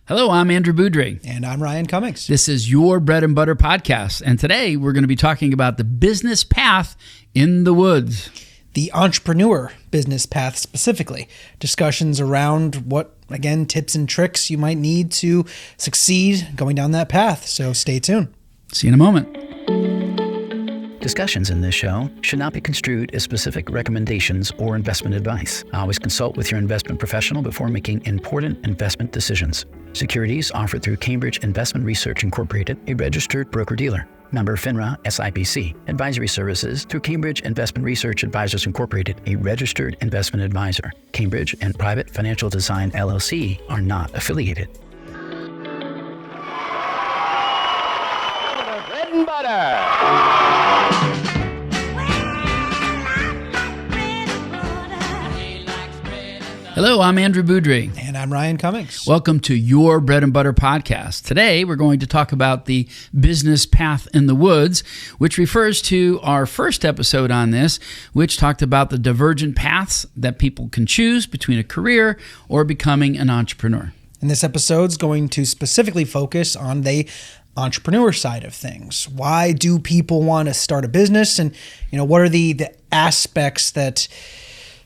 Hello, I'm Andrew Beaudry. And I'm Ryan Cummings. This is your Bread and Butter podcast. And today we're going to be talking about the business path in the woods. The entrepreneur business path specifically. Discussions around what, again, tips and tricks you might need to succeed going down that path. So stay tuned. See you in a moment. Discussions in this show should not be construed as specific recommendations or investment advice. Always consult with your investment professional before making important investment decisions. Securities offered through Cambridge Investment Research Incorporated, a registered broker-dealer. Member FINRA SIPC. Advisory services through Cambridge Investment Research Advisors Incorporated, a registered investment advisor. Cambridge and Private Financial Design LLC are not affiliated. Bread and butter. Hello, I'm Andrew Beaudry. And I'm Ryan Cummings. Welcome to your Bread and Butter podcast. Today we're going to talk about the business path in the woods, which refers to our first episode on this, which talked about the divergent paths that people can choose between a career or becoming an entrepreneur. And this episode's going to specifically focus on the entrepreneur side of things. Why do people want to start a business? And, what are the aspects that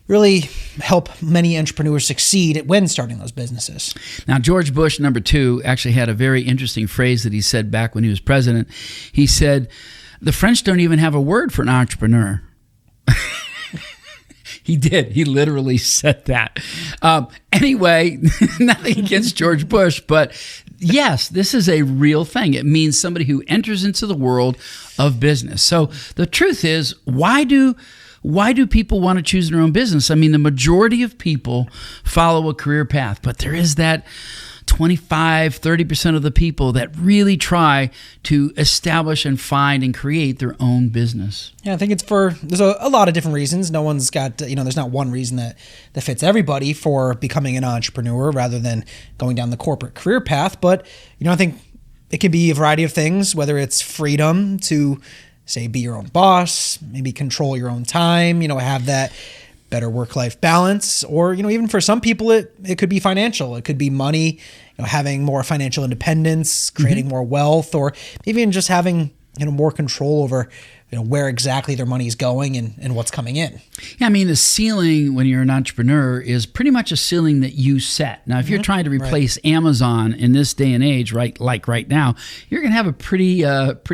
really help many entrepreneurs succeed when starting those businesses? Now, George Bush, number 2, actually had a very interesting phrase that he said back when he was president. He said, the French don't even have a word for an entrepreneur. He did. He literally said that. Anyway, nothing against George Bush, but yes, this is a real thing. It means somebody who enters into the world of business. So the truth is, why do people want to choose their own business? I mean, the majority of people follow a career path, but there is that 25-30% of the people that really try to establish and find and create their own business. Yeah, I think there's a lot of different reasons. No one's got, there's not one reason that fits everybody for becoming an entrepreneur rather than going down the corporate career path. But, I think it can be a variety of things, whether it's freedom to, say, be your own boss, maybe control your own time, have that better work-life balance, or, even for some people, it could be financial. It could be money, having more financial independence, creating more wealth, or even just having, more control over, where exactly their money is going and what's coming in. Yeah, I mean, the ceiling when you're an entrepreneur is pretty much a ceiling that you set. Now, if you're trying to replace Amazon in this day and age, right now, you're going to have a pretty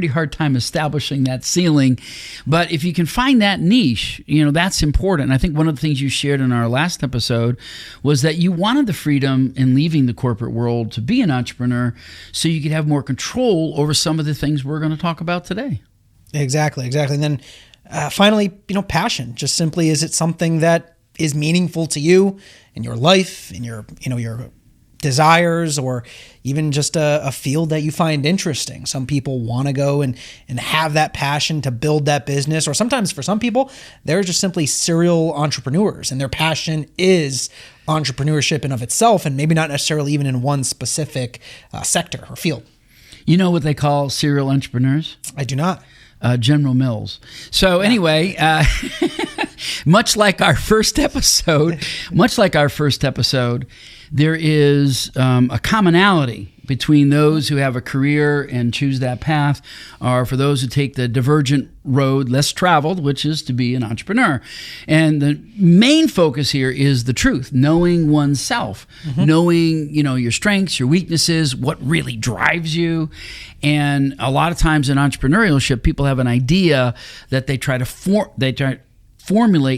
hard time establishing that ceiling. But if you can find that niche, that's important. And I think one of the things you shared in our last episode was that you wanted the freedom in leaving the corporate world to be an entrepreneur so you could have more control over some of the things we're going to talk about today. Exactly. And then finally, passion. Just simply, is it something that is meaningful to you in your life, in your desires, or even just a field that you find interesting? Some people want to go and have that passion to build that business, or sometimes for some people, they're just simply serial entrepreneurs and their passion is entrepreneurship in of itself, and maybe not necessarily even in one specific sector or field. You know what they call serial entrepreneurs? I do not. General Mills. So anyway, much like our first episode, there is a commonality between those who have a career and choose that path, or for those who take the divergent road, less traveled, which is to be an entrepreneur. And the main focus here is the truth, knowing oneself, knowing, your strengths, your weaknesses, what really drives you. And a lot of times in entrepreneurship, people have an idea that they try to formulate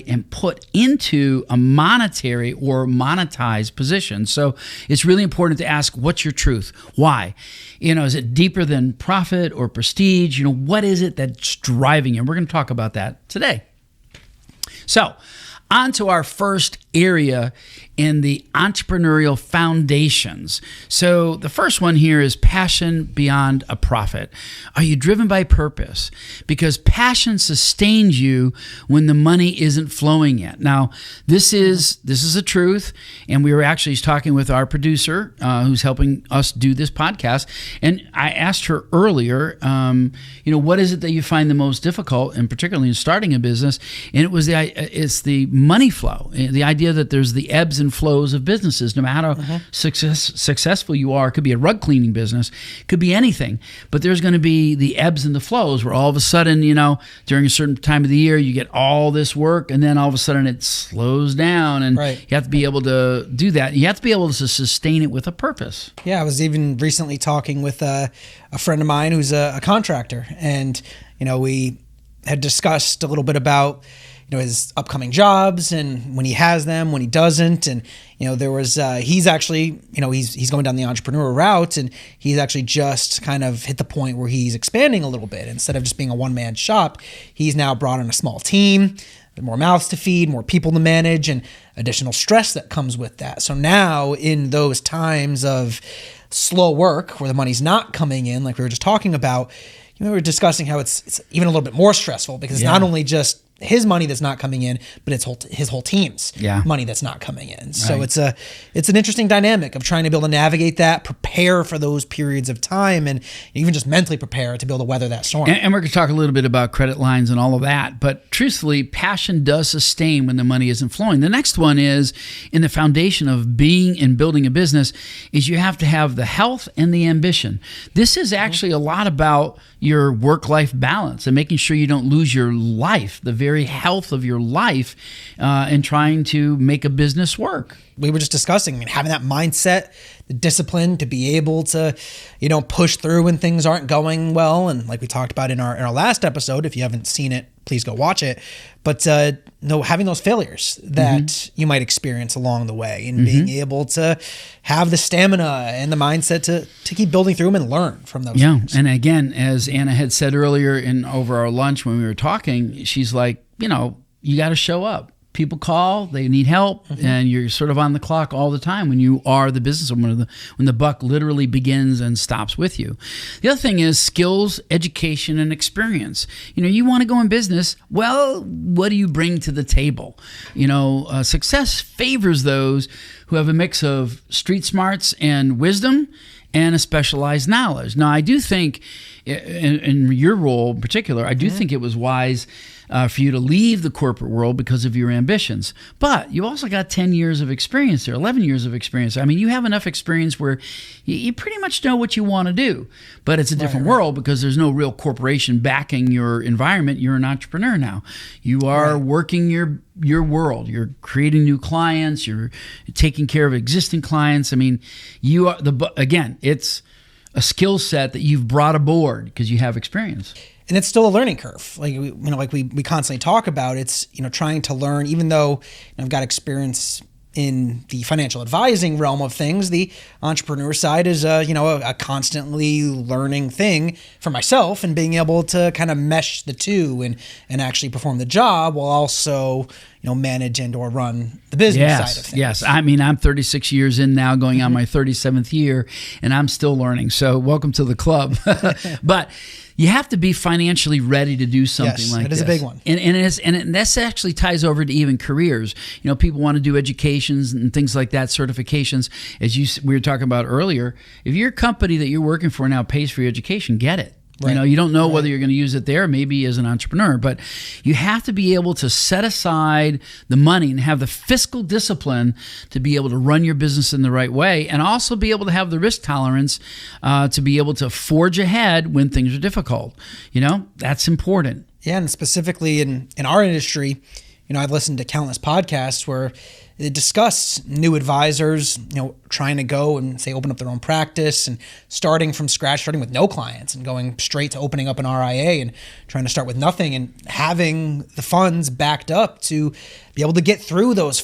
and put into a monetary or monetized position. So it's really important to ask, what's your truth? Why? Is it deeper than profit or prestige? What is it that's driving you? And we're going to talk about that today. So on to our first area in the entrepreneurial foundations. So the first one here is passion beyond a profit. Are you driven by purpose? Because passion sustains you when the money isn't flowing yet. Now, this is a truth, and we were actually talking with our producer who's helping us do this podcast, and I asked her earlier, what is it that you find the most difficult, and particularly in starting a business? And it's the money flow, the idea that there's the ebbs and ebbs and flows of businesses. No matter how successful you are, it could be a rug cleaning business, it could be anything, but there's going to be the ebbs and the flows where all of a sudden, during a certain time of the year, you get all this work, and then all of a sudden it slows down, and you have to be able to do that. You have to be able to sustain it with a purpose. Yeah, I was even recently talking with a friend of mine who's a contractor, and we had discussed a little bit about his upcoming jobs and when he has them, when he doesn't, and there was he's actually he's going down the entrepreneurial route, and he's actually just kind of hit the point where he's expanding a little bit. Instead of just being a one-man shop, he's now brought in a small team, more mouths to feed, more people to manage, and additional stress that comes with that. So now in those times of slow work where the money's not coming in, like we were just talking about, we were discussing how it's even a little bit more stressful because it's not only just his money that's not coming in, but it's his whole team's money that's not coming in. So it's an interesting dynamic of trying to be able to navigate that, prepare for those periods of time, and even just mentally prepare to be able to weather that storm. And we're going to talk a little bit about credit lines and all of that, but truthfully, passion does sustain when the money isn't flowing. The next one is, in the foundation of being and building a business, is you have to have the health and the ambition. This is actually a lot about your work-life balance and making sure you don't lose your life, the very health of your life, and trying to make a business work. We were just discussing, having that mindset, the discipline to be able to, push through when things aren't going well. And like we talked about in our last episode, if you haven't seen it, please go watch it. But having those failures that you might experience along the way, and being able to have the stamina and the mindset to keep building through them and learn from those things. And again, as Anna had said earlier over our lunch when we were talking, she's like, you got to show up. People call, they need help, and you're sort of on the clock all the time when you are the business owner, when the buck literally begins and stops with you. The other thing is skills, education, and experience. You want to go in business, well, what do you bring to the table? Success favors those who have a mix of street smarts and wisdom and a specialized knowledge. Now, I do think, in your role in particular, I do think it was wise for you to leave the corporate world because of your ambitions. But you also got 10 years of experience there, 11 years of experience. You have enough experience where you pretty much know what you want to do. But it's a different world because there's no real corporation backing your environment. You're an entrepreneur now. You are working your world. You're creating new clients. You're taking care of existing clients. You are it's a skill set that you've brought aboard because you have experience. And it's still a learning curve. Like we constantly talk about, it's, trying to learn, even though I've got experience in the financial advising realm of things, the entrepreneur side is a constantly learning thing for myself, and being able to kind of mesh the two and actually perform the job while also manage and or run the business side of things. Yes. I'm 36 years in now, going on my 37th year, and I'm still learning. So welcome to the club. But you have to be financially ready to do something like this. That is a big one. And this actually ties over to even careers. People want to do educations and things like that, certifications. As we were talking about earlier, if your company that you're working for now pays for your education, get it. Right. You don't know whether you're going to use it there, maybe as an entrepreneur, but you have to be able to set aside the money and have the fiscal discipline to be able to run your business in the right way, and also be able to have the risk tolerance to be able to forge ahead when things are difficult. That's important. Yeah, and specifically in our industry, I've listened to countless podcasts where they discuss new advisors, trying to go and say open up their own practice and starting from scratch, starting with no clients and going straight to opening up an RIA and trying to start with nothing and having the funds backed up to be able to get through those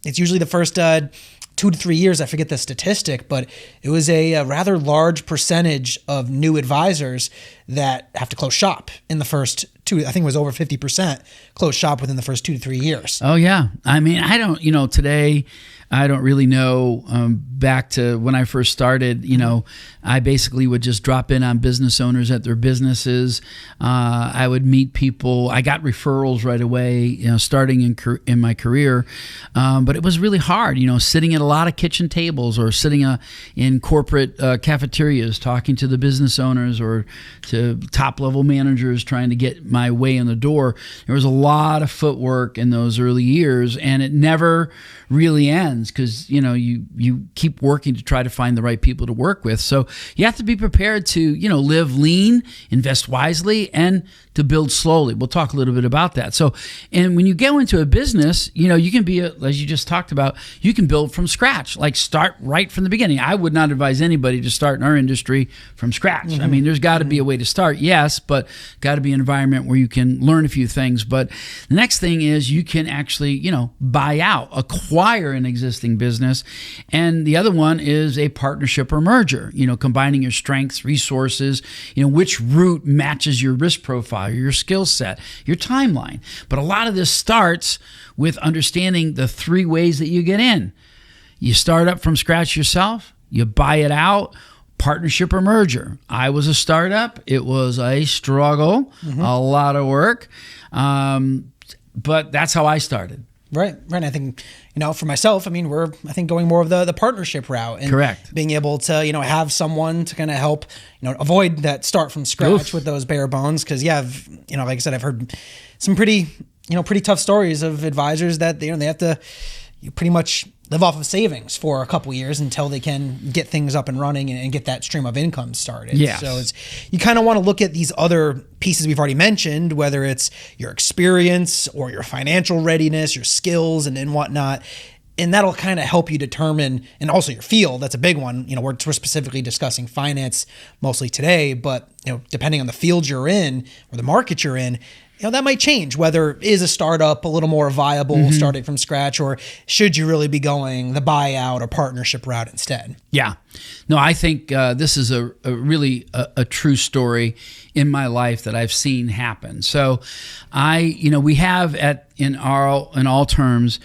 it's usually the first 2 to 3 years, I forget the statistic, but it was a rather large percentage of new advisors that have to close shop in the first I think it was over 50% close shop within the first 2 to 3 years. Oh, yeah. I don't, today, I don't really know. Back to when I first started, I basically would just drop in on business owners at their businesses. I would meet people. I got referrals right away, starting in my career. But it was really hard, sitting at a lot of kitchen tables or sitting in corporate cafeterias talking to the business owners or to top level managers trying to get my way in the door. There was a lot of footwork in those early years, and it never really ends because, you keep working to try to find the right people to work with. So you have to be prepared to, live lean, invest wisely, and to build slowly. We'll talk a little bit about that. So, and when you go into a business, you can be, as you just talked about, you can build from scratch, like start right from the beginning. I would not advise anybody to start in our industry from scratch. I mean, there's got to be a way to start, yes, but got to be an environment where you can learn a few things. But the next thing is you can actually, buy out, acquire an existing business. And the other one is a partnership or merger, combining your strengths, resources, which route matches your risk profile, your skill set, your timeline. But a lot of this starts with understanding the three ways that you get in. You start up from scratch yourself, you buy it out, partnership or merger. I was a startup. It was a struggle, a lot of work. But that's how I started. Right. I think, for myself, we're going more of the partnership route and correct. Being able to, have someone to kind of help, avoid that start from scratch with those bare bones. Cause like I said, I've heard some pretty tough stories of advisors that, they have to pretty much live off of savings for a couple years until they can get things up and running and get that stream of income started. Yeah. So you kind of want to look at these other pieces we've already mentioned, whether it's your experience or your financial readiness, your skills and whatnot. And that'll kind of help you determine, and also your field. That's a big one. We're specifically discussing finance mostly today, but depending on the field you're in or the market you're in, that might change whether is a startup a little more viable starting from scratch, or should you really be going the buyout or partnership route instead? Yeah. No, I think this is a really a true story in my life that I've seen happen. So we have in all terms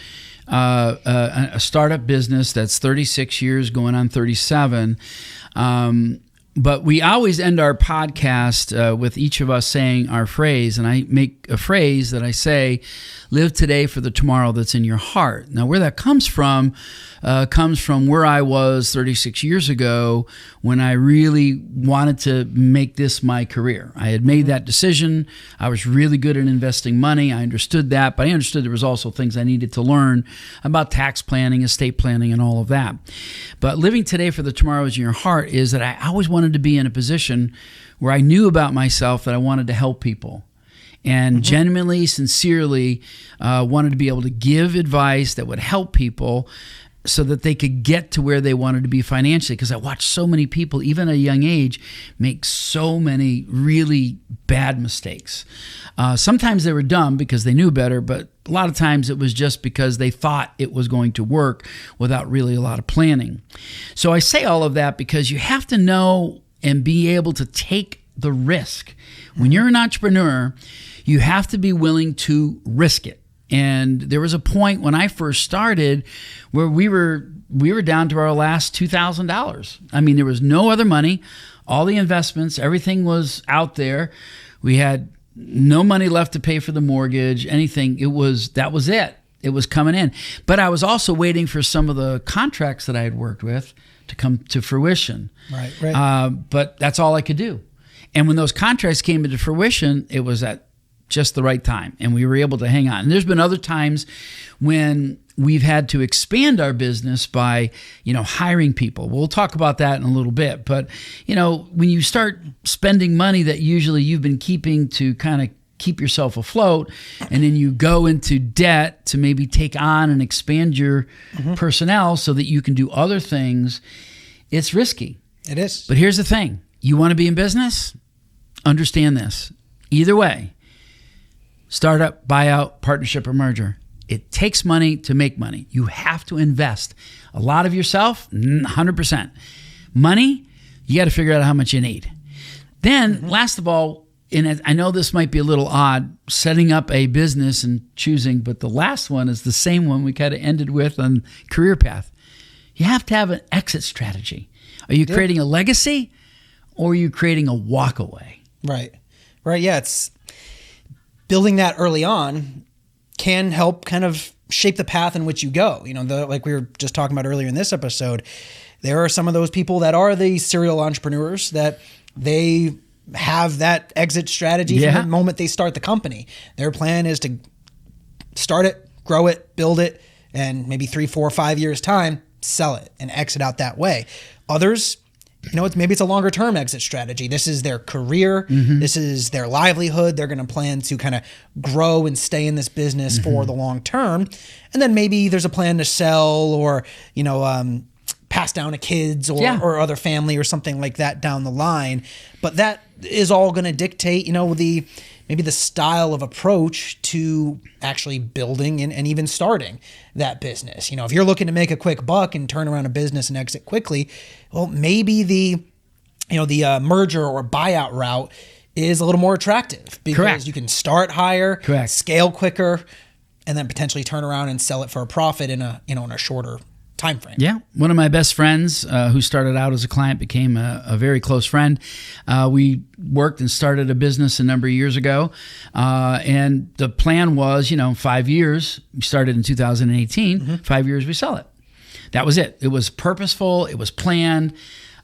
a startup business that's 36 years going on 37. But we always end our podcast with each of us saying our phrase, and I make a phrase that I say, live today for the tomorrow that's in your heart. Now, where that comes from where I was 36 years ago when I really wanted to make this my career. I had made that decision. I was really good at investing money. I understood that, but I understood there was also things I needed to learn about tax planning, estate planning, and all of that. But living today for the tomorrow is in your heart is that I always wanted to be in a position where I knew about myself that I wanted to help people. And genuinely, sincerely wanted to be able to give advice that would help people so that they could get to where they wanted to be financially. Because I watched so many people, even at a young age, make so many really bad mistakes. Sometimes they were dumb because they knew better, but a lot of times it was just because they thought it was going to work without really a lot of planning. So I say all of that because you have to know and be able to take the risk. When you're an entrepreneur, you have to be willing to risk it. And there was a point when I first started where we were down to our last $2,000. There was no other money. All the investments, everything was out there. We had no money left to pay for the mortgage, anything. That was it. It was coming in. But I was also waiting for some of the contracts that I had worked with to come to fruition. Right. But that's all I could do. And when those contracts came into fruition, it was at just the right time, and we were able to hang on. And there's been other times when we've had to expand our business by, hiring people. We'll talk about that in a little bit. But, when you start spending money that usually you've been keeping to kind of keep yourself afloat, and then you go into debt to maybe take on and expand your personnel so that you can do other things, it's risky. It is. But here's the thing. You want to be in business? Understand this. Either way, startup, buyout, partnership, or merger, it takes money to make money. You have to invest a lot of yourself, 100%. Money, you got to figure out how much you need. Then, last of all, and I know this might be a little odd, setting up a business and choosing, but the last one is the same one we kind of ended with on career path. You have to have an exit strategy. Are you creating a legacy, or are you creating a walk away? Right. Yeah, it's building that early on can help kind of shape the path in which you go. Like we were just talking about earlier in this episode, there are some of those people that are the serial entrepreneurs that they have that exit strategy from the moment they start the company. Their plan is to start it, grow it, build it, and maybe 3, 4, 5 years time, sell it and exit out that way. Others, maybe it's a longer term exit strategy. This is their career. This is their livelihood. They're going to plan to kind of grow and stay in this business for the long term. And then maybe there's a plan to sell or, pass down to kids or other family or something like that down the line. But that is all going to dictate, maybe the style of approach to actually building and even starting that business. If you're looking to make a quick buck and turn around a business and exit quickly, well, maybe the merger or buyout route is a little more attractive because you can start higher, scale quicker, and then potentially turn around and sell it for a profit in a shorter time frame. Yeah. One of my best friends who started out as a client became a very close friend. We worked and started a business a number of years ago. And the plan was, 5 years. We started in 2018. 5 years, we sell it. That was it. It was purposeful. It was planned.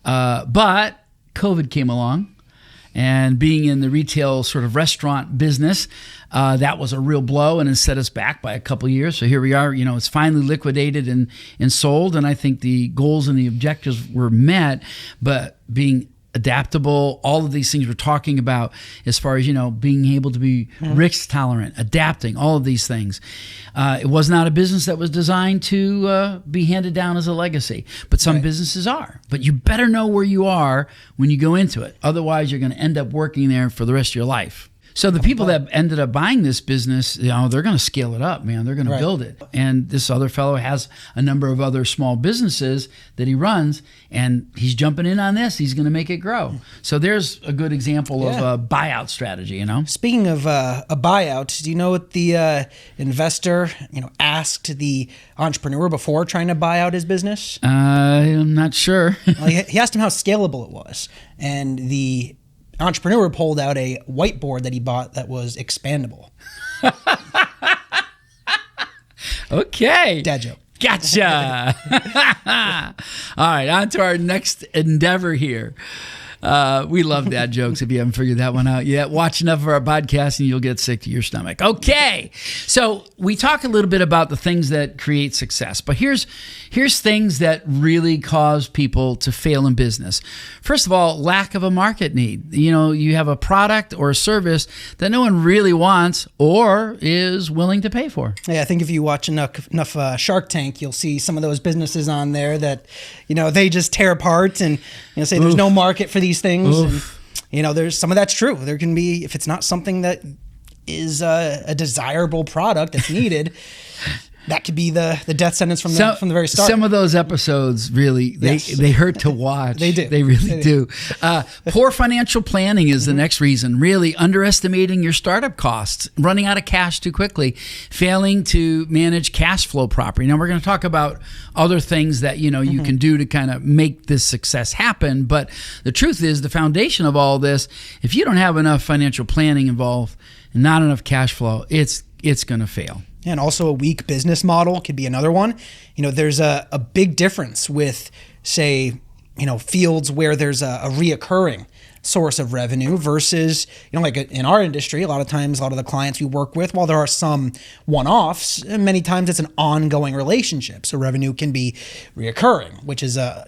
But COVID came along. And being in the retail sort of restaurant business, that was a real blow and it set us back by a couple of years. So here we are, it's finally liquidated and sold. And I think the goals and the objectives were met, but being adaptable, all of these things we're talking about as far as, being able to be risk tolerant, adapting, all of these things. It was not a business that was designed to be handed down as a legacy, but some businesses are. But you better know where you are when you go into it. Otherwise, you're going to end up working there for the rest of your life. So the people that ended up buying this business, they're going to scale it up, man. They're going to build it. And this other fellow has a number of other small businesses that he runs, and he's jumping in on this. He's going to make it grow. So there's a good example of a buyout strategy, Speaking of a buyout, do you know what the investor, asked the entrepreneur before trying to buy out his business? I'm not sure. Well, he asked him how scalable it was, and the entrepreneur pulled out a whiteboard that he bought that was expandable. Okay. Dad joke. Gotcha. All right, on to our next endeavor here. We love dad jokes. If you haven't figured that one out yet, watch enough of our podcast and you'll get sick to your stomach. Okay, so we talk a little bit about the things that create success, but here's things that really cause people to fail in business. First of all, lack of a market need. You have a product or a service that no one really wants or is willing to pay for. Yeah, I think if you watch enough Shark Tank, you'll see some of those businesses on there that, they just tear apart and say there's no market for these things. And, there's some of that's true. There can be, if it's not something that is a desirable product that's needed, that could be the death sentence from the very start. Some of those episodes really, they hurt to watch. They do. They really do. Poor financial planning is the next reason. Really underestimating your startup costs, running out of cash too quickly, failing to manage cash flow properly. Now, we're going to talk about other things that, you can do to kind of make this success happen. But the truth is, the foundation of all this, if you don't have enough financial planning involved and not enough cash flow, it's going to fail. And also a weak business model could be another one. There's a big difference with, say, fields where there's a reoccurring source of revenue versus, like in our industry, a lot of times, a lot of the clients we work with, while there are some one-offs, many times it's an ongoing relationship. So revenue can be reoccurring, which is a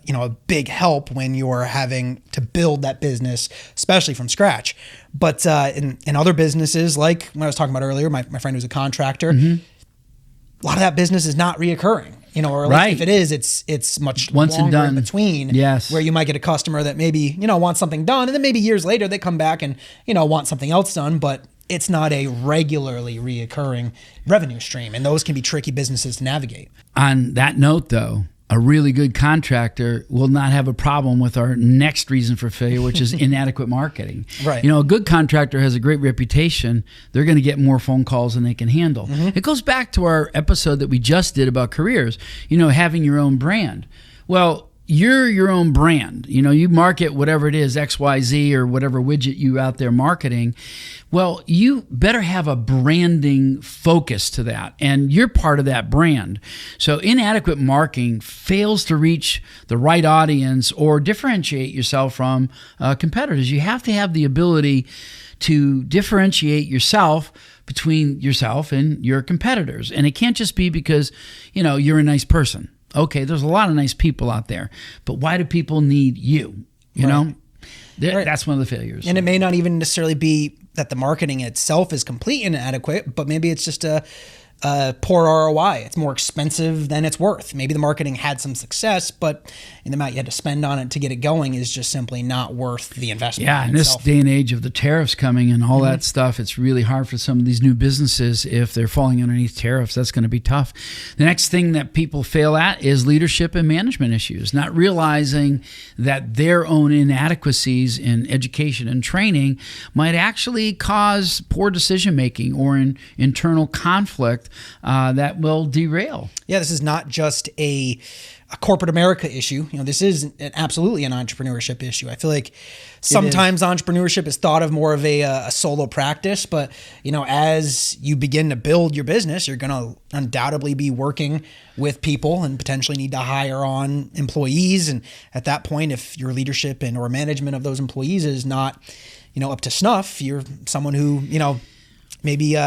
big help when you're having to build that business, especially from scratch. But in other businesses, like when I was talking about earlier, my friend who's a contractor, a lot of that business is not reoccurring. Or at least if it is, it's much once longer and done. In between. Yes. Where you might get a customer that maybe, wants something done, and then maybe years later they come back and, want something else done, but it's not a regularly reoccurring revenue stream. And those can be tricky businesses to navigate. On that note, though, a really good contractor will not have a problem with our next reason for failure, which is inadequate marketing. Right. A good contractor has a great reputation. They're going to get more phone calls than they can handle. It goes back to our episode that we just did about careers, having your own brand. Well, you're your own brand. You market whatever it is, XYZ or whatever widget you out there marketing. Well, you better have a branding focus to that, and you're part of that brand. So inadequate marketing fails to reach the right audience or differentiate yourself from competitors. You have to have the ability to differentiate yourself between yourself and your competitors. And it can't just be because, you're a nice person. Okay, there's a lot of nice people out there, but why do people need you? You know? That's one of the failures. And it may not even necessarily be that the marketing itself is complete and inadequate, but maybe it's just a poor ROI. It's more expensive than it's worth. Maybe the marketing had some success, but the amount you had to spend on it to get it going is just simply not worth the investment. Yeah, in this day and age of the tariffs coming and all that stuff, it's really hard for some of these new businesses. If they're falling underneath tariffs, that's going to be tough. The next thing that people fail at is leadership and management issues, not realizing that their own inadequacies in education and training might actually cause poor decision making or an internal conflict that will derail. Yeah, this is not just a corporate America issue. This is absolutely an entrepreneurship issue. I feel like sometimes entrepreneurship is thought of more of a solo practice, but as you begin to build your business, you're going to undoubtedly be working with people and potentially need to hire on employees. And at that point, if your leadership and or management of those employees is not, up to snuff, you're someone who, maybe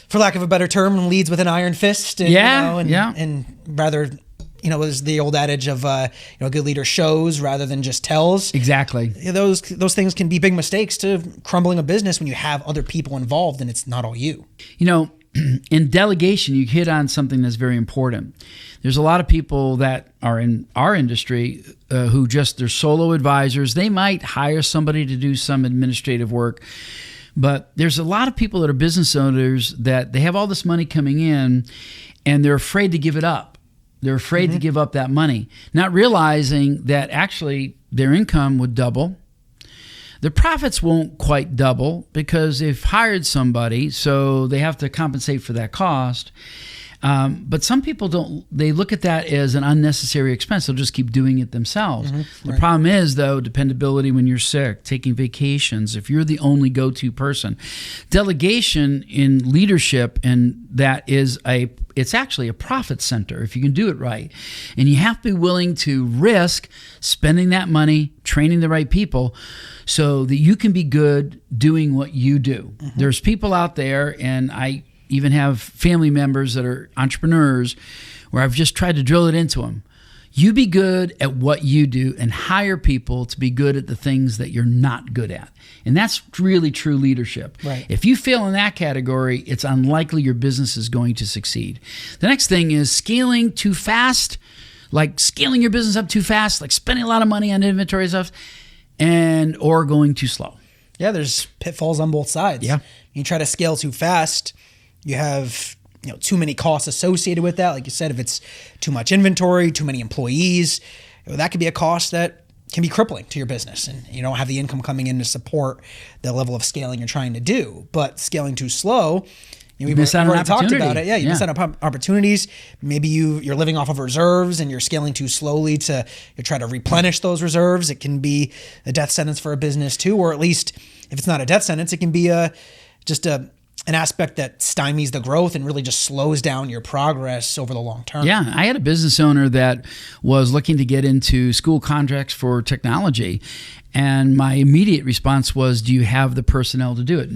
for lack of a better term, leads with an iron fist. And, and rather, there's the old adage of, a good leader shows rather than just tells. Exactly. Those things can be big mistakes to crumbling a business when you have other people involved and it's not all you. In delegation, you hit on something that's very important. There's a lot of people that are in our industry who they're solo advisors. They might hire somebody to do some administrative work. But there's a lot of people that are business owners that they have all this money coming in and they're afraid to give it up. They're afraid to give up that money, not realizing that actually their income would double. The profits won't quite double because they've hired somebody, so they have to compensate for that cost. But some people don't, they look at that as an unnecessary expense. They'll just keep doing it themselves. The problem is, though, dependability when you're sick, taking vacations, if you're the only go-to person. Delegation in leadership, and that is it's actually a profit center if you can do it right. And you have to be willing to risk spending that money, training the right people so that you can be good doing what you do. There's people out there, and I even have family members that are entrepreneurs where I've just tried to drill it into them. You be good at what you do and hire people to be good at the things that you're not good at. And that's really true leadership. Right. If you fail in that category, it's unlikely your business is going to succeed. The next thing is scaling too fast, like scaling your business up too fast, like spending a lot of money on inventory stuff, or going too slow. Yeah, there's pitfalls on both sides. Yeah. You try to scale too fast, you have too many costs associated with that. Like you said, if it's too much inventory, too many employees, that could be a cost that can be crippling to your business, and you don't have the income coming in to support the level of scaling you're trying to do. But scaling too slow, we've already talked about it. Yeah, you miss out on opportunities. Maybe you're living off of reserves and you're scaling too slowly to try to replenish those reserves. It can be a death sentence for a business too, or at least if it's not a death sentence, it can be an aspect that stymies the growth and really just slows down your progress over the long term. Yeah, I had a business owner that was looking to get into school contracts for technology. And my immediate response was, do you have the personnel to do it?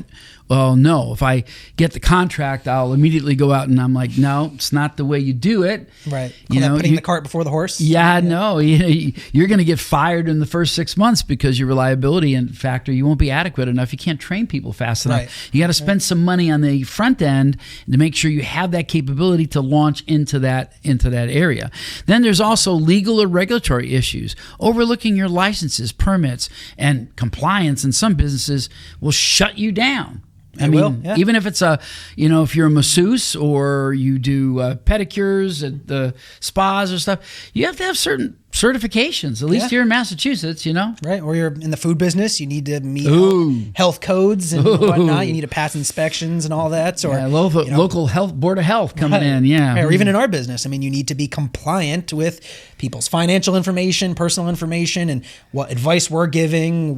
Well, no. If I get the contract, I'll immediately go out and I'm like, no, it's not the way you do it. Right. Putting the cart before the horse? Yeah, no. You're going to get fired in the first 6 months because your reliability and factor, you won't be adequate enough. You can't train people fast enough. Right. You got to spend some money on the front end to make sure you have that capability to launch into that area. Then there's also legal or regulatory issues. Overlooking your licenses, permits, and compliance in some businesses will shut you down. I mean, even if it's if you're a masseuse or you do pedicures at the spas or stuff, you have to have certain certifications, at least here in Massachusetts, Right. Or you're in the food business, you need to meet health codes and whatnot. You need to pass inspections and all that. Or local health board of health coming in. Yeah. Or even in our business, I mean, you need to be compliant with people's financial information, personal information, and what advice we're giving,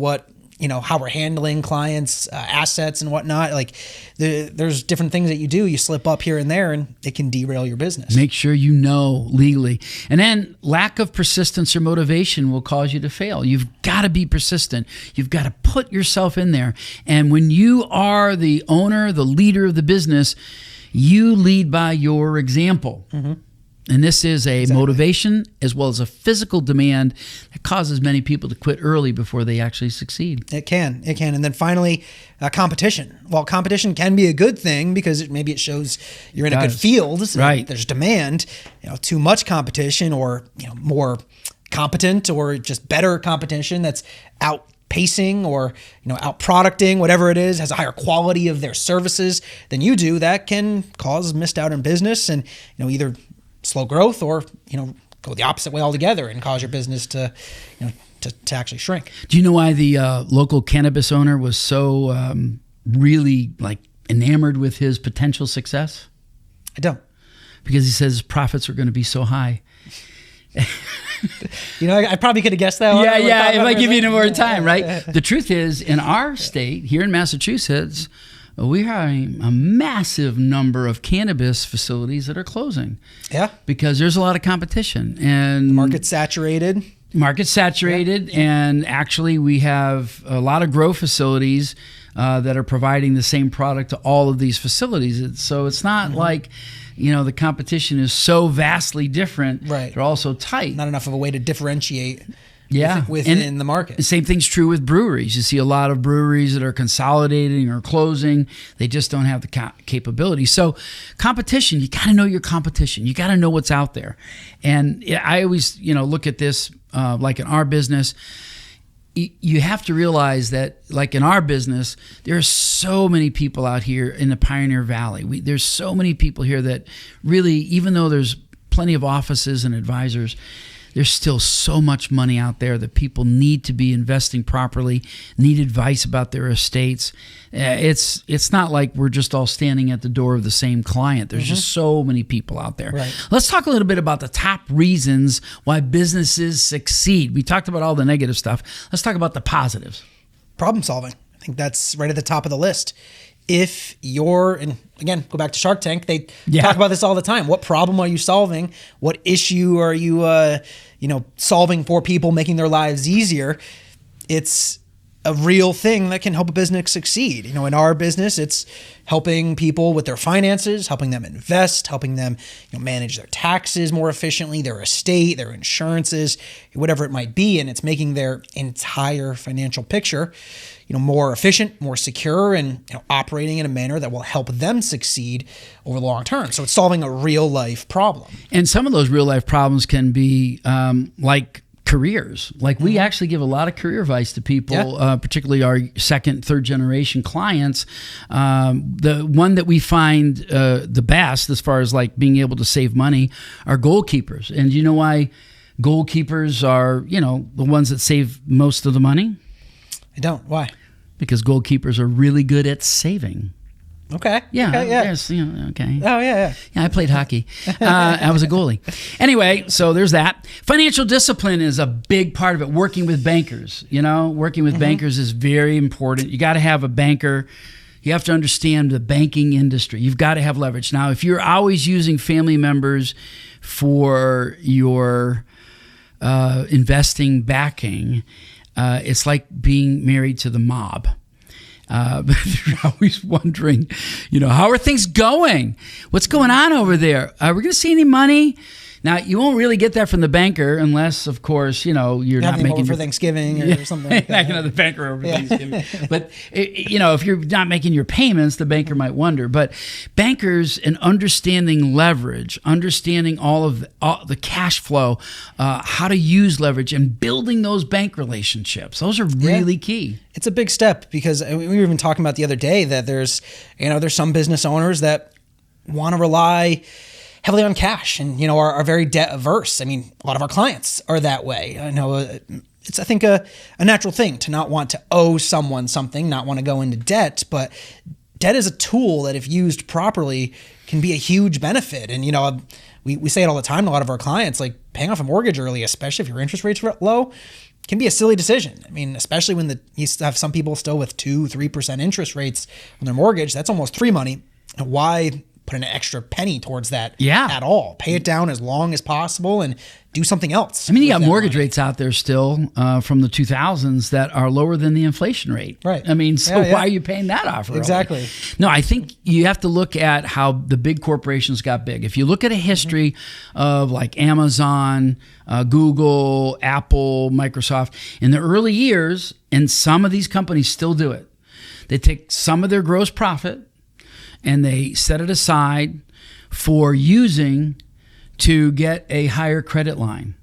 how we're handling clients' assets and whatnot. Like there's different things that you slip up here and there, and it can derail your business. Make sure you know legally. And then lack of persistence or motivation will cause you to fail. You've got to be persistent. You've got to put yourself in there. And when you are the owner, the leader of the business, you lead by your example. Mm-hmm. And this is a motivation as well as a physical demand that causes many people to quit early before they actually succeed. It can. And then finally, competition. Well, competition can be a good thing because maybe it shows you're in a good field. So right. There's demand. Too much competition or more competent or just better competition that's outpacing or out-producting, whatever it is, has a higher quality of their services than you do, that can cause missed out in business and either slow growth or go the opposite way altogether and cause your business to actually shrink. Do you know why the local cannabis owner was so really enamored with his potential success? I don't. Because he says his profits are going to be so high. I probably could have guessed that. Yeah. It might give you more time, right? The truth is, in our state, here in Massachusetts, we have a massive number of cannabis facilities that are closing. Yeah. Because there's a lot of competition. And the market's saturated. And actually we have a lot of grow facilities that are providing the same product to all of these facilities. So it's not like, the competition is so vastly different. Right. They're all so tight. Not enough of a way to differentiate. Yeah, within the market. The same thing's true with breweries. You see a lot of breweries that are consolidating or closing. They just don't have the capability. So competition, you got to know your competition. You got to know what's out there. And I always, look at this like in our business. You have to realize that, like in our business, there are so many people out here in the Pioneer Valley. There's so many people here that really, even though there's plenty of offices and advisors, there's still so much money out there that people need to be investing properly, need advice about their estates. It's not like we're just all standing at the door of the same client. There's just so many people out there. Right. Let's talk a little bit about the top reasons why businesses succeed. We talked about all the negative stuff. Let's talk about the positives. Problem solving. I think that's right at the top of the list. If you're, and again, go back to Shark Tank, they talk about this all the time. What problem are you solving? What issue are you, solving for people, making their lives easier? It's a real thing that can help a business succeed. In our business, it's helping people with their finances, helping them invest, helping them manage their taxes more efficiently, their estate, their insurances, whatever it might be. And it's making their entire financial picture more efficient, more secure, and operating in a manner that will help them succeed over the long term. So it's solving a real life problem. And some of those real life problems can be like careers. Like we actually give a lot of career advice to people, particularly our second, third generation clients. The one that we find the best as far as like being able to save money are goalkeepers. And you know why goalkeepers are, the ones that save most of the money? I don't. Why? Because goalkeepers are really good at saving. Okay. Yeah. Okay, yeah. Okay. Oh, yeah. Yeah, I played hockey. I was a goalie. Anyway, so there's that. Financial discipline is a big part of it. Working with bankers. Working with bankers is very important. You got to have a banker. You have to understand the banking industry. You've got to have leverage. Now, if you're always using family members for your investing backing, it's like being married to the mob. But you're always wondering, how are things going? What's going on over there? Are we going to see any money? Now, you won't really get that from the banker unless, of course, you're not Having making over for Thanksgiving or something like not that. going to the banker over Thanksgiving. But, if you're not making your payments, the banker might wonder. But bankers, and understanding leverage, understanding all the cash flow, how to use leverage, and building those bank relationships, those are really key. It's a big step, because we were even talking about the other day that there's some business owners that want to rely heavily on cash and, are very debt averse. I mean, a lot of our clients are that way. I know it's, I think, a natural thing to not want to owe someone something, not want to go into debt, but debt is a tool that, if used properly, can be a huge benefit. And, we say it all the time to a lot of our clients, like paying off a mortgage early, especially if your interest rates are low, can be a silly decision. I mean, especially when you have some people still with 2-3% interest rates on their mortgage. That's almost free money. And why put an extra penny towards that at all? Pay it down as long as possible and do something else. I mean, you got mortgage rates out there still from the 2000s that are lower than the inflation rate. Right. I mean, so why are you paying that off early? Exactly. No, I think you have to look at how the big corporations got big. If you look at a history of like Amazon, Google, Apple, Microsoft, in the early years, and some of these companies still do it, they take some of their gross profit and they set it aside for using to get a higher credit line.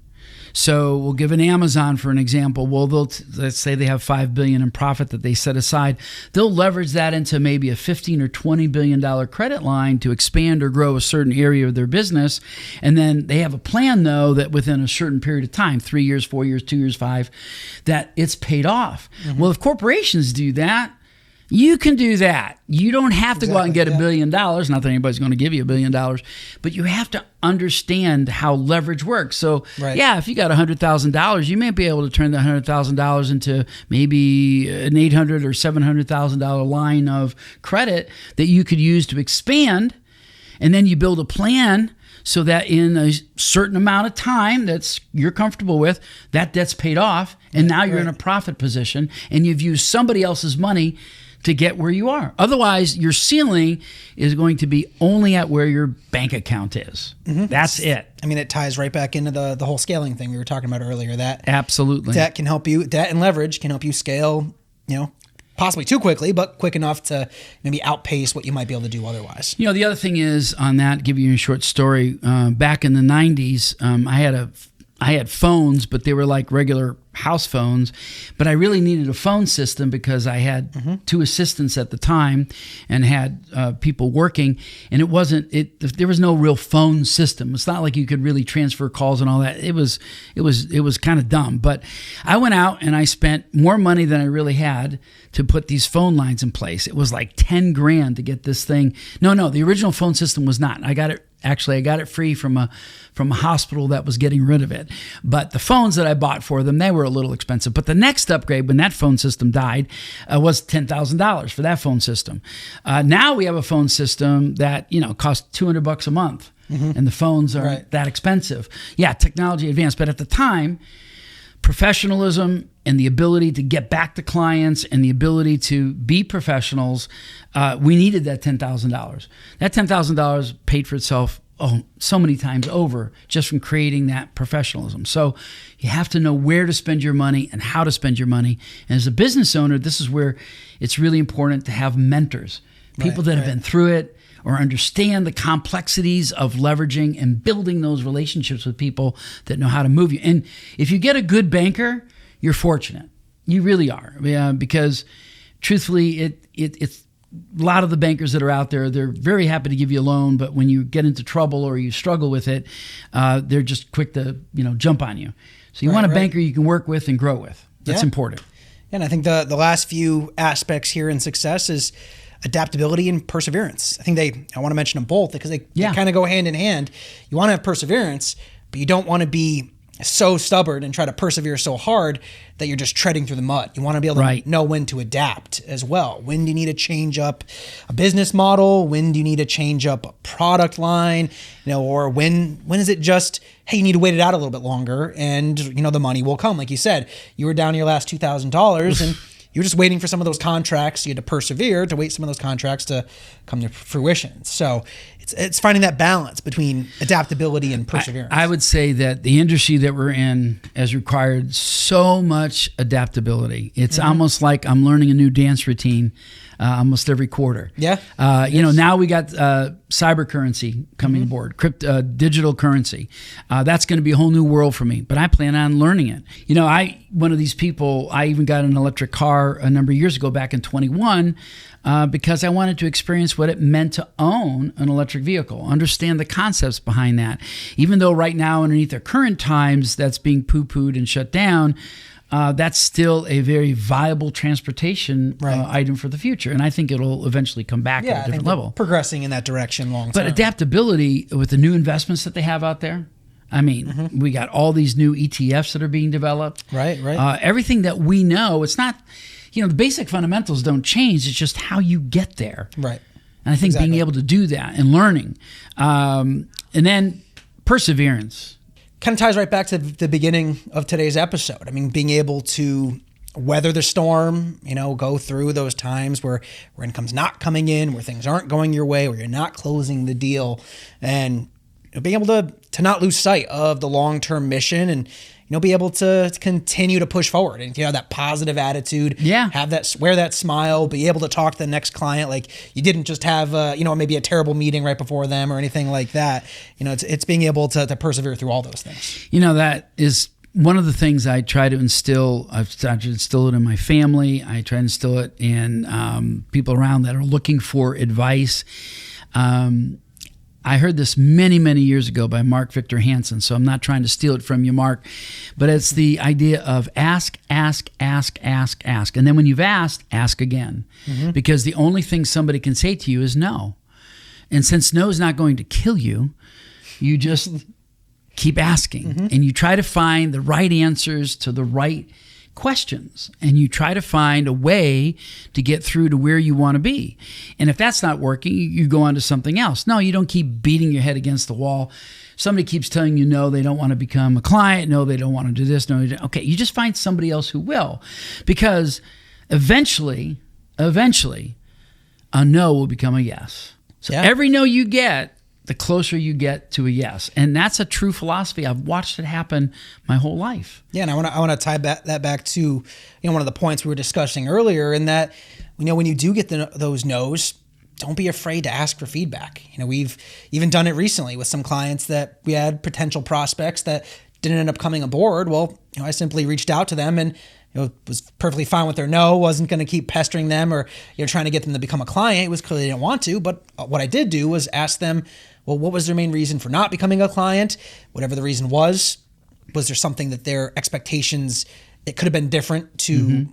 So we'll give an Amazon for an example. Well, let's say they have $5 billion in profit that they set aside. They'll leverage that into maybe a $15 or $20 billion credit line to expand or grow a certain area of their business. And then they have a plan, though, that within a certain period of time, 3 years, 4 years, 2 years, 5, that it's paid off. Well, if corporations do that, you can do that. You don't have to go out and get $1 billion. Not that anybody's going to give you $1 billion, but you have to understand how leverage works. So, if you got $100,000, you may be able to turn that $100,000 into maybe an $800,000 or $700,000 line of credit that you could use to expand, and then you build a plan so that in a certain amount of time that's you're comfortable with, that debt's paid off, and now you're in a profit position, and you've used somebody else's money to get where you are. Otherwise, your ceiling is going to be only at where your bank account is. That's it. I mean, it ties right back into the whole scaling thing we were talking about earlier. That absolutely debt and leverage can help you scale, possibly too quickly, but quick enough to maybe outpace what you might be able to do otherwise. The other thing is on that, give you a short story. Back in the 90s, I had phones, but they were like regular house phones. But I really needed a phone system because I had 2 assistants at the time and had people working, and there was no real phone system. It's not like you could really transfer calls and all that. It was kind of dumb. But I went out and I spent more money than I really had to put these phone lines in place. It was like $10,000 to get this thing. No, the original phone system was not. I got it free from a hospital that was getting rid of it. But the phones that I bought for them, they were a little expensive. But the next upgrade, when that phone system died, was $10,000 for that phone system. Now we have a phone system that costs $200 a month, and the phones aren't that expensive. Yeah, technology advanced, but at the time, professionalism and the ability to get back to clients and the ability to be professionals, we needed that $10,000. That $10,000 paid for itself so many times over just from creating that professionalism. So you have to know where to spend your money and how to spend your money. And as a business owner, this is where it's really important to have mentors, people that have been through it or understand the complexities of leveraging and building those relationships with people that know how to move you. And if you get a good banker, you're fortunate. You really are. Because truthfully, it's a lot of the bankers that are out there, they're very happy to give you a loan, but when you get into trouble or you struggle with it, they're just quick to jump on you. So you want a banker you can work with and grow with. That's important. And I think the last few aspects here in success is adaptability and perseverance. I want to mention them both because they kind of go hand in hand. You want to have perseverance, but you don't want to be so stubborn and try to persevere so hard that you're just treading through the mud. You want to be able to know when to adapt as well. When do you need to change up a business model? When do you need to change up a product line? Or when is it just, hey, you need to wait it out a little bit longer and the money will come. Like you said, you were down to your last $2,000 and you were just waiting for some of those contracts. You had to persevere to wait some of those contracts to come to fruition. So it's finding that balance between adaptability and perseverance. I would say that the industry that we're in has required so much adaptability. It's almost like I'm learning a new dance routine almost every quarter. Yeah. Now we got cyber currency coming aboard, digital currency. That's going to be a whole new world for me, but I plan on learning it. One of these people, I even got an electric car a number of years ago, back in 21, because I wanted to experience what it meant to own an electric vehicle, understand the concepts behind that. Even though right now, underneath the current times, that's being poo-pooed and shut down, that's still a very viable transportation item for the future. And I think it'll eventually come back at a different level. Progressing in that direction long term. But adaptability with the new investments that they have out there, I mean, we got all these new ETFs that are being developed. Right. Everything that we know, it's not, the basic fundamentals don't change. It's just how you get there. Right. And I think being able to do that and learning. And then perseverance. Kind of ties right back to the beginning of today's episode. I mean, being able to weather the storm, go through those times where income's not coming in, where things aren't going your way, where you're not closing the deal, and being able to not lose sight of the long-term mission and, be able to continue to push forward and that positive attitude, wear that smile, be able to talk to the next client like you didn't just have maybe a terrible meeting right before them or anything like that. It's being able to persevere through all those things. That is one of the things I try to instill. I've tried to instill it in my family. I try to instill it in people around that are looking for advice. I heard this many, many years ago by Mark Victor Hansen, so I'm not trying to steal it from you, Mark, but it's the idea of ask, ask, ask, ask, ask. And then when you've asked, ask again. Because the only thing somebody can say to you is no. And since no is not going to kill you, you just keep asking. And you try to find the right answers to the right questions, and you try to find a way to get through to where you want to be. And if that's not working, you go on to something else. No, you don't keep beating your head against the wall. Somebody keeps telling you no, they don't want to become a client. No, they don't want to do this. No, okay, you just find somebody else who will, because eventually, a no will become a yes. So every no you get, the closer you get to a yes. And that's a true philosophy. I've watched it happen my whole life. Yeah, and I want to tie that back to one of the points we were discussing earlier, in that when you do get those no's, don't be afraid to ask for feedback. We've even done it recently with some clients that we had potential prospects that didn't end up coming aboard. Well, I simply reached out to them and was perfectly fine with their no, wasn't going to keep pestering them or trying to get them to become a client. It was clearly they didn't want to, but what I did do was ask them, well, what was their main reason for not becoming a client? Whatever the reason was there something that their expectations, it could have been different to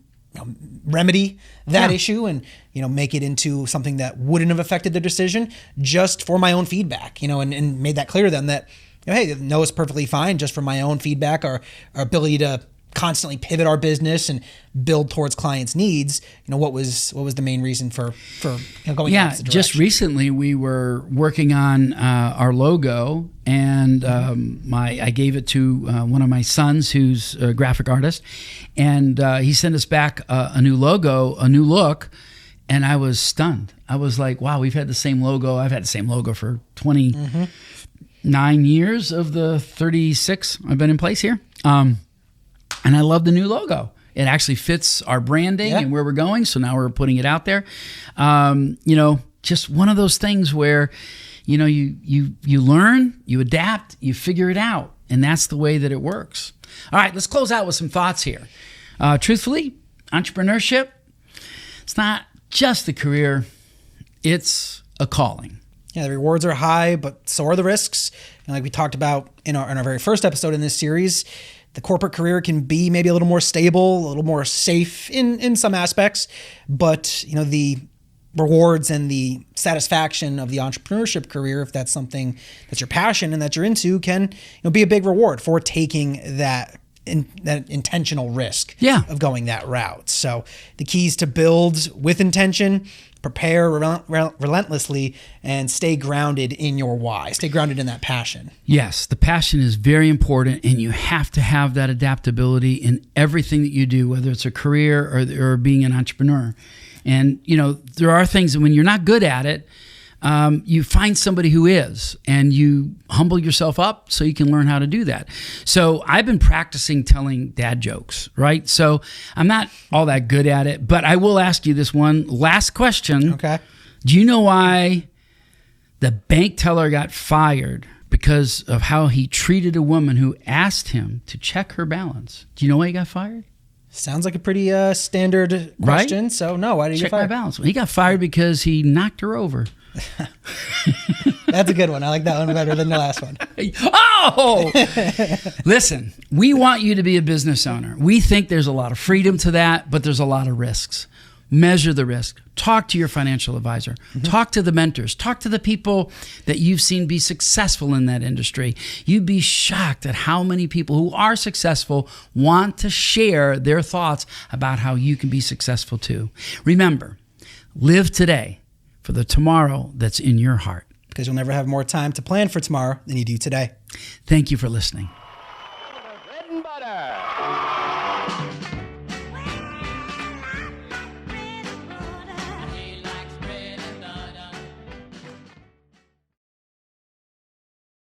remedy that issue and make it into something that wouldn't have affected their decision, just for my own feedback, and made that clear to them that, hey, no is perfectly fine, just for my own feedback, our ability to constantly pivot our business and build towards clients' needs. What was the main reason for going in this direction? Just recently we were working on our logo, and I gave it to one of my sons, who's a graphic artist, and he sent us back a new logo, a new look, and I was stunned. I was like, wow, we've had the same logo. I've had the same logo for 29 years of the 36 I've been in place here. And I love the new logo. It actually fits our branding and where we're going. So now we're putting it out there. Just one of those things where, you learn, you adapt, you figure it out. And that's the way that it works. All right, let's close out with some thoughts here. Truthfully, entrepreneurship, it's not just a career, it's a calling. Yeah, the rewards are high, but so are the risks. And like we talked about in our very first episode in this series, the corporate career can be maybe a little more stable, a little more safe in some aspects, but the rewards and the satisfaction of the entrepreneurship career, if that's something that's your passion and that you're into, can be a big reward for taking that intentional risk of going that route. So the key is to build with intention, prepare relentlessly, and stay grounded in your why. Stay grounded in that passion. Yes, the passion is very important, and you have to have that adaptability in everything that you do, whether it's a career or being an entrepreneur. And, there are things that when you're not good at it, you find somebody who is, and you humble yourself up so you can learn how to do that. So I've been practicing telling dad jokes, right? So I'm not all that good at it, but I will ask you this one last question. Okay. Do you know why the bank teller got fired? Because of how he treated a woman who asked him to check her balance. Do you know why he got fired? Sounds like a pretty standard question. Right? So no, why did he Check get fired? my balance. Well, he got fired because he knocked her over. That's a good one. I like that one better than the last one. Oh! Listen, we want you to be a business owner. We think there's a lot of freedom to that, but there's a lot of risks. Measure the risk. Talk to your financial advisor. Talk to the mentors. Talk to the people that you've seen be successful in that industry. You'd be shocked at how many people who are successful want to share their thoughts about how you can be successful too. Remember, live today for the tomorrow that's in your heart. Because you'll never have more time to plan for tomorrow than you do today. Thank you for listening.